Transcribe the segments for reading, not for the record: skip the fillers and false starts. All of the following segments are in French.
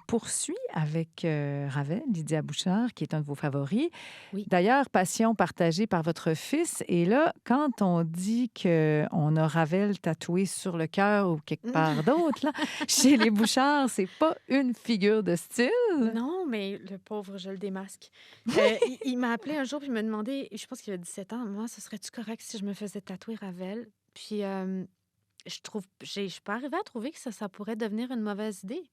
poursuit avec Ravel, Lydia Bouchard, qui est un de vos favoris. Oui. D'ailleurs, passion partagée par votre fils. Et là, quand on dit qu'on a Ravel tatoué sur le cœur ou quelque part d'autre, là, chez les Bouchards, c'est pas une figure de style. Non, mais le pauvre, je le démasque. Il m'a appelé un jour puis il m'a demandé, je pense qu'il a 17 ans, moi, ce serait-tu correct si je me faisais tatouer Ravel? Puis je suis pas arrivée à trouver que ça pourrait devenir une mauvaise idée.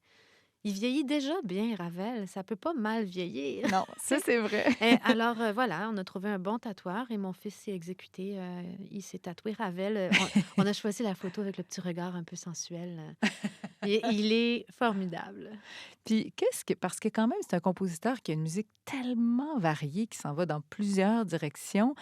Il vieillit déjà bien, Ravel. Ça peut pas mal vieillir. Non, ça, c'est vrai. Et alors, voilà, on a trouvé un bon tatoueur et mon fils s'est exécuté. Il s'est tatoué Ravel. On a choisi la photo avec le petit regard un peu sensuel. Il est formidable. Puis, parce que quand même, c'est un compositeur qui a une musique tellement variée, qui s'en va dans plusieurs directions.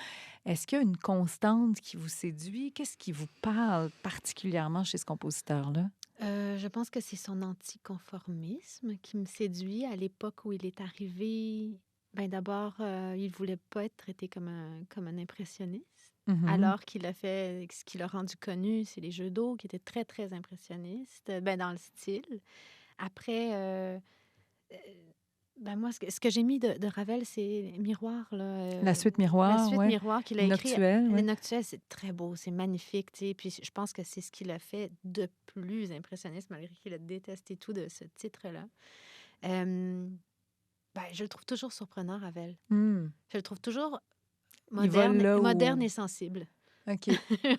Est-ce qu'il y a une constante qui vous séduit? Qu'est-ce qui vous parle particulièrement chez ce compositeur-là? Je pense que c'est son anticonformisme qui me séduit. À l'époque où il est arrivé, ben d'abord, il voulait pas être traité comme un impressionniste. Mhm. Alors qu'il a fait, ce qui l'a rendu connu, c'est les jeux d'eau qui étaient très, très impressionnistes, ben dans le style. Après, euh, ben moi, ce que j'ai mis de Ravel, c'est Miroir, là. La suite La miroir, suite ouais. Miroir qu'il a écrit. Noctuelle, Les ouais. Noctuelles, c'est très beau, c'est magnifique, tu sais. Puis je pense que c'est ce qui l'a fait de plus impressionniste, malgré qu'il a détesté tout de ce titre-là. Euh, ben, je le trouve toujours surprenant, Ravel. Hmm. Je le trouve toujours Il va là moderne où... et sensible. OK.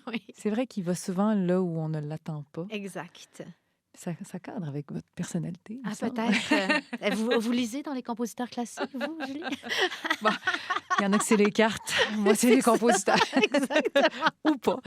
Oui, C'est vrai qu'il va souvent là où on ne l'attend pas. exact. Ça cadre avec votre personnalité, il me Ah, semble. peut-être. Vous lisez dans les compositeurs classiques, vous, Julie? Bon, il y en a que c'est les cartes. Moi, c'est C'est les ça, compositeurs. exactement. Ou pas.